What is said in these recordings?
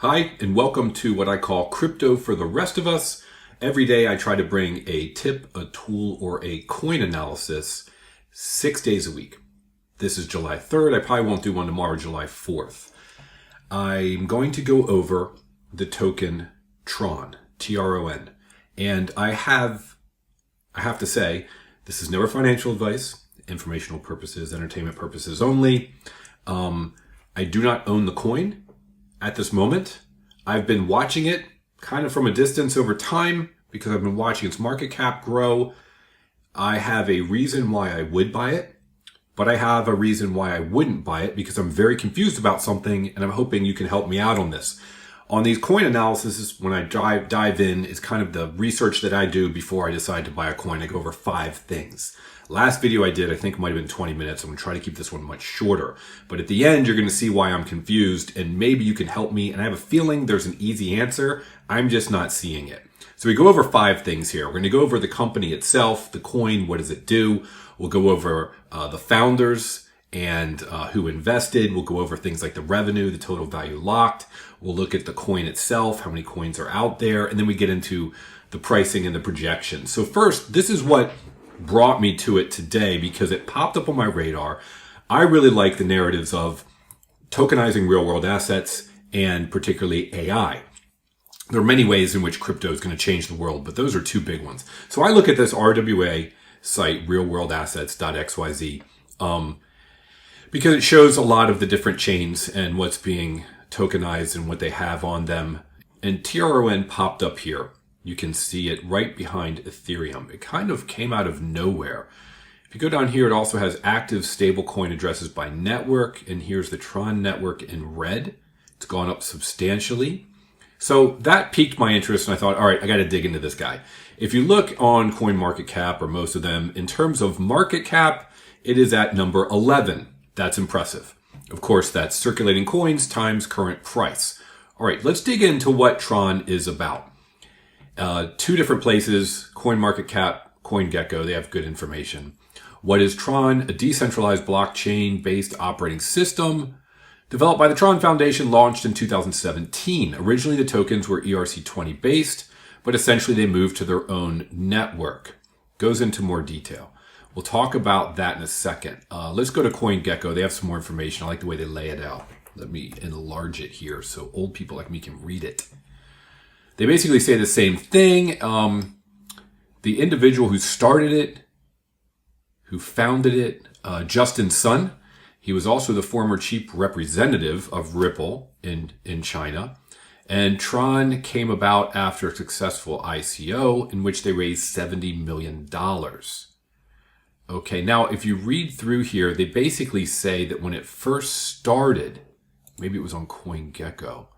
Hi, and welcome to what I call Crypto for the Rest of Us. Every day I try to bring a tip, a tool, or a coin analysis 6 days a week. This is July 3rd. I probably won't do one tomorrow, July 4th. I'm going to go over the token Tron, T-R-O-N. And I have to say, this is never financial advice, informational purposes, entertainment purposes only. I do not own the coin at this moment. I've been watching it kind of from a distance over time because I've been watching its market cap grow. I have a reason why I would buy it, but I have a reason why I wouldn't buy it because I'm very confused about something, and I'm hoping you can help me out on this. On these coin analyses, when I dive in, is kind of the research that I do before I decide to buy a coin. I go over 5 things. Last video I did, I think might have been 20 minutes. I'm going to try to keep this one much shorter. But at the end, you're going to see why I'm confused, and maybe you can help me. And I have a feeling there's an easy answer. I'm just not seeing it. So we go over 5 things here. We're going to go over the company itself, the coin, what does it do? We'll go over the founders and who invested. We'll go over things like the revenue, the total value locked. We'll look at the coin itself, how many coins are out there, and then we get into the pricing and the projections. So first, this is what brought me to it today because it popped up on my radar. I really like the narratives of tokenizing real world assets and particularly AI. There are many ways in which crypto is going to change the world, but those are 2 big ones. So I look at this RWA site, realworldassets.xyz, because it shows a lot of the different chains and what's being tokenized and what they have on them. And TRON popped up here. You can see it right behind Ethereum. It kind of came out of nowhere. If you go down here, it also has active stablecoin addresses by network. And here's the Tron network in red. It's gone up substantially. So that piqued my interest, and I thought, all right, I got to dig into this guy. If you look on CoinMarketCap, or most of them, in terms of market cap, it is at number 11. That's impressive. Of course, that's circulating coins times current price. All right, let's dig into what Tron is about. 2 different places, CoinMarketCap, CoinGecko, they have good information. What is Tron? A decentralized blockchain-based operating system developed by the Tron Foundation, launched in 2017. Originally, the tokens were ERC20 based, but essentially they moved to their own network. Goes into more detail. We'll talk about that in a second. Let's go to CoinGecko. They have some more information. I like the way they lay it out. Let me enlarge it here so old people like me can read it. They basically say the same thing. The individual who started it, who founded it, Justin Sun, he was also the former chief representative of Ripple in China. And Tron came about after a successful ICO in which they raised $70 million. Okay, now if you read through here, they basically say that when it first started, maybe it was on CoinGecko.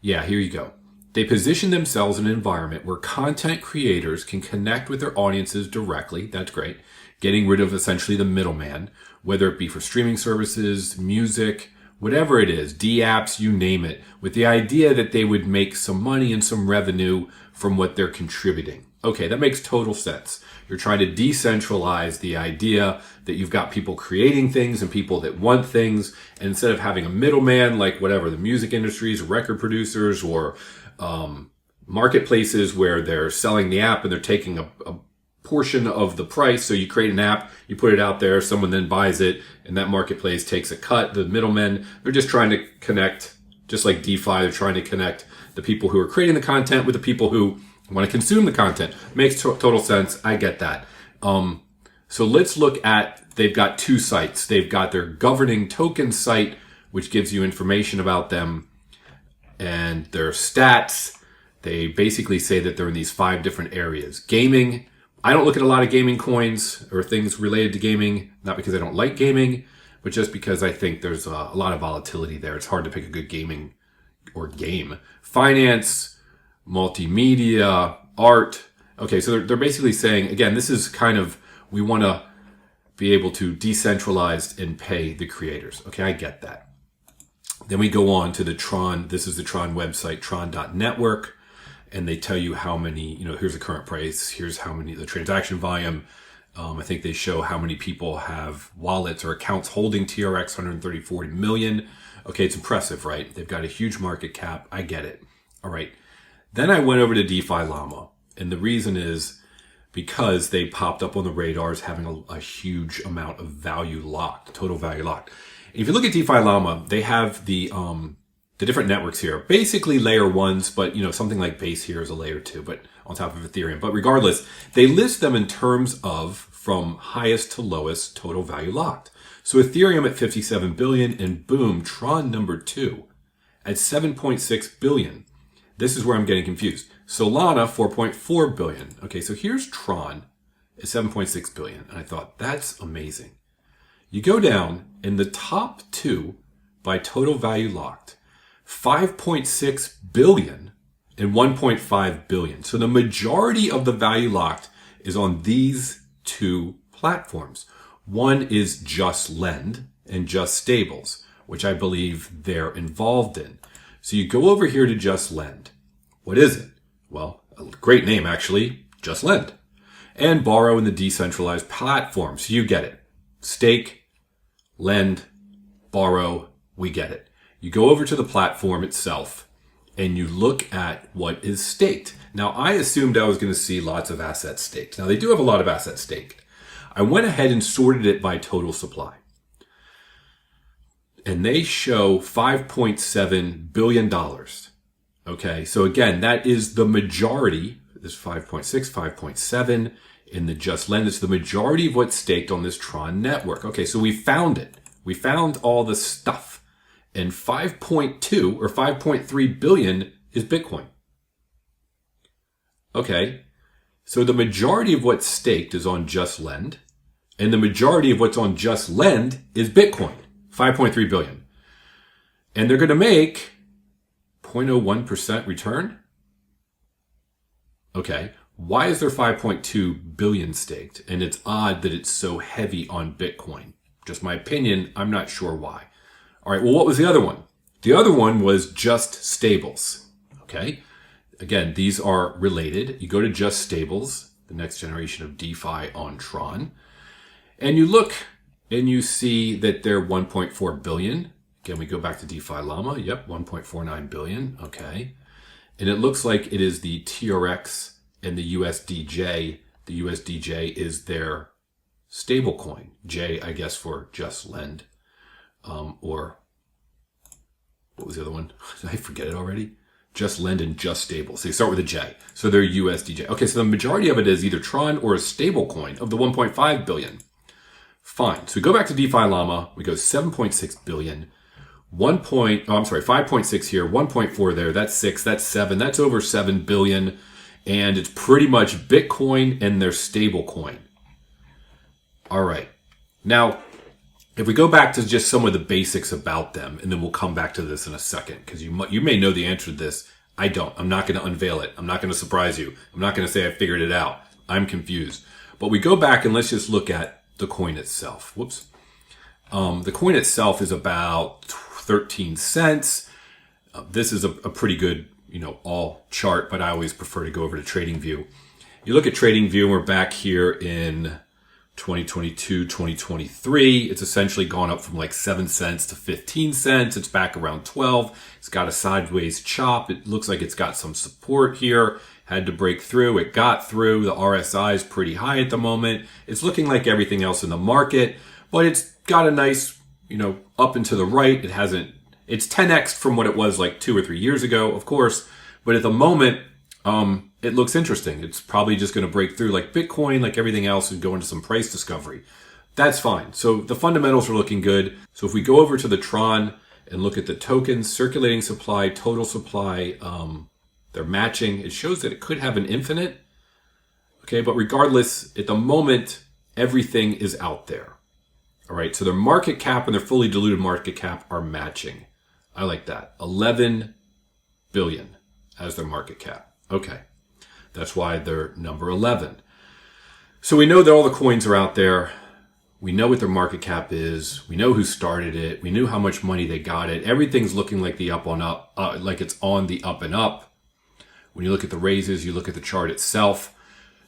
Yeah, here you go. They position themselves in an environment where content creators can connect with their audiences directly. That's great. Getting rid of essentially the middleman, whether it be for streaming services, music, whatever it is, D-apps, you name it, with the idea that they would make some money and some revenue from what they're contributing. Okay, that makes total sense. You're trying to decentralize the idea that you've got people creating things and people that want things. And instead of having a middleman, like whatever, the music industries, record producers, or marketplaces where they're selling the app and they're taking a portion of the price. So you create an app, you put it out there, someone then buys it, and that marketplace takes a cut. The middlemen, they're just trying to connect, just like DeFi, they're trying to connect the people who are creating the content with the people who want to consume the content. Makes total sense. I get that. So let's look at, they've got 2 sites. They've got their governing token site, which gives you information about them and their stats. They basically say that they're in these 5 different areas. Gaming. I don't look at a lot of gaming coins or things related to gaming, not because I don't like gaming, but just because I think there's a lot of volatility there. It's hard to pick a good gaming or game. Finance, multimedia, art. Okay, so they're basically saying, again, this is kind of, we want to be able to decentralize and pay the creators. Okay, I get that. Then we go on to the Tron. This is the Tron website, tron.network. And they tell you how many, here's the current price. Here's how many, the transaction volume. I think they show how many people have wallets or accounts holding TRX, 134 million. Okay, it's impressive, right? They've got a huge market cap. I get it. All right. Then I went over to DeFi Llama. And the reason is because they popped up on the radars having a huge amount of value locked, total value locked. And if you look at DeFi Llama, they have the different networks here. Basically layer ones, but something like Base here is a layer two, but on top of Ethereum. But regardless, they list them in terms of from highest to lowest total value locked. So Ethereum at 57 billion and boom, Tron number 2 at 7.6 billion. This is where I'm getting confused. Solana, 4.4 billion. Okay, so here's Tron at 7.6 billion. And I thought, that's amazing. You go down in the top 2 by total value locked, 5.6 billion and 1.5 billion. So the majority of the value locked is on these 2 platforms. One is Just Lend and Just Stables, which I believe they're involved in. So you go over here to Just Lend. What is it? Well, a great name actually, Just Lend. And borrow in the decentralized platform. So you get it. Stake, lend, borrow, we get it. You go over to the platform itself and you look at what is staked. Now, I assumed I was going to see lots of assets staked. Now, they do have a lot of assets staked. I went ahead and sorted it by total supply. And they show $5.7 billion. Okay, so again, that is the majority. This 5.6, 5.7 in the Just Lend. It's the majority of what's staked on this Tron network. Okay, so we found it. We found all the stuff. And 5.2 or 5.3 billion is Bitcoin. Okay, so the majority of what's staked is on Just Lend. And the majority of what's on Just Lend is Bitcoin, 5.3 billion. And they're going to make 0.01% return. Okay, why is there 5.2 billion staked? And it's odd that it's so heavy on Bitcoin. Just my opinion, I'm not sure why. All right, well, what was the other one? The other one was Just Stables. Okay, again, these are related. You go to Just Stables, the next generation of DeFi on Tron, and you look and you see that they're 1.4 billion. Again, we go back to DeFi Llama. Yep, 1.49 billion. Okay. And it looks like it is the TRX and the USDJ. The USDJ is their stable coin. J, I guess, for Just Lend. Or what was the other one? I forget it already. Just Lend and Just Stable. So they start with a J. So they're USDJ. Okay, so the majority of it is either Tron or a stable coin of the 1.5 billion. Fine. So we go back to DeFi Llama. We go 7.6 billion. 5.6 here, 1.4 there. That's 6, that's 7. That's over 7 billion. And it's pretty much Bitcoin and their stable coin. All right. Now, if we go back to just some of the basics about them, and then we'll come back to this in a second, because you may know the answer to this. I don't. I'm not going to unveil it. I'm not going to surprise you. I'm not going to say I figured it out. I'm confused. But we go back and let's just look at the coin itself. Whoops. The coin itself is about 13 cents. This is a pretty good, all chart, but I always prefer to go over to TradingView. You look at TradingView, and we're back here in 2022, 2023. It's essentially gone up from like 7 cents to 15 cents. It's back around 12. It's got a sideways chop. It looks like it's got some support here. Had to break through. It got through. The RSI is pretty high at the moment. It's looking like everything else in the market, but it's got a nice, up and to the right. It's 10x from what it was like 2 or 3 years ago, of course, but at the moment, it looks interesting. It's probably just going to break through like Bitcoin, like everything else, and go into some price discovery. That's fine. So the fundamentals are looking good. So if we go over to the Tron and look at the tokens, circulating supply, total supply, they're matching. It shows that it could have an infinite. Okay, but regardless, at the moment, everything is out there. All right, so their market cap and their fully diluted market cap are matching. I like that. 11 billion as their market cap. Okay. That's why they're number 11. So we know that all the coins are out there. We know what their market cap is. We know who started it. We knew how much money they got it. Everything's looking like the up on up, like it's on the up and up. When you look at the raises, you look at the chart itself.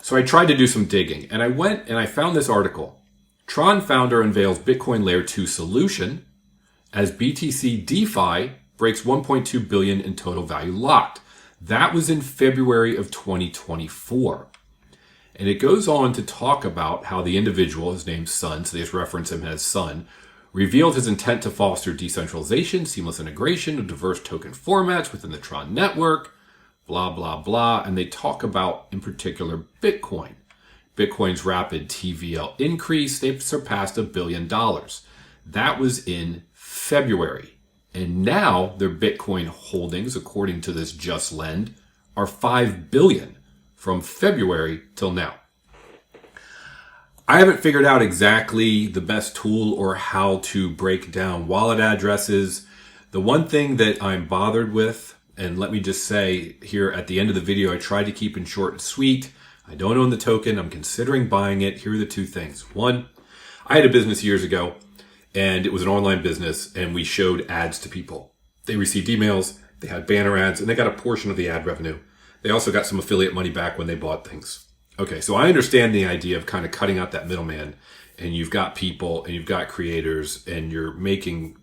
So I tried to do some digging, and I went and I found this article. Tron founder unveils Bitcoin Layer 2 solution, as BTC DeFi breaks 1.2 billion in total value locked. That was in February of 2024. And it goes on to talk about how the individual, his name's Sun, so they just reference him as Sun, revealed his intent to foster decentralization, seamless integration of diverse token formats within the Tron network, blah, blah, blah. And they talk about, in particular, Bitcoin. Bitcoin's rapid TVL increase, they've surpassed $1 billion. That was in February. And now their Bitcoin holdings, according to this Just Lend, are 5 billion from February till now. I haven't figured out exactly the best tool or how to break down wallet addresses. The one thing that I'm bothered with, and let me just say here at the end of the video, I tried to keep it short and sweet. I don't own the token. I'm considering buying it. Here are the two things. One, I had a business years ago, and it was an online business, and we showed ads to people. They received emails, they had banner ads, and they got a portion of the ad revenue. They also got some affiliate money back when they bought things. Okay, so I understand the idea of kind of cutting out that middleman, and you've got people, and you've got creators, and you're making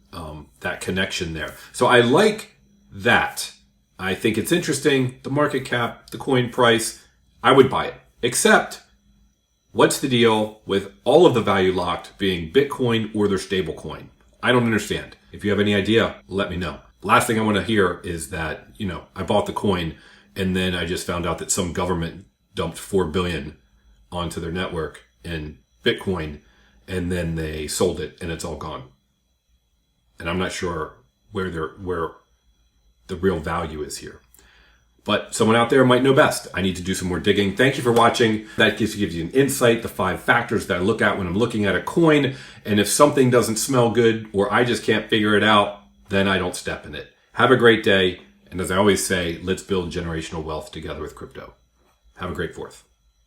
that connection there. So I like that. I think it's interesting. The market cap, the coin price, I would buy it. Except, what's the deal with all of the value locked being Bitcoin or their stable coin? I don't understand. If you have any idea, let me know. Last thing I want to hear is that, I bought the coin and then I just found out that some government dumped 4 billion onto their network in Bitcoin and then they sold it and it's all gone. And I'm not sure where the real value is here. But someone out there might know best. I need to do some more digging. Thank you for watching. That gives you an insight, the 5 factors that I look at when I'm looking at a coin. And if something doesn't smell good or I just can't figure it out, then I don't step in it. Have a great day. And as I always say, let's build generational wealth together with crypto. Have a great 4th.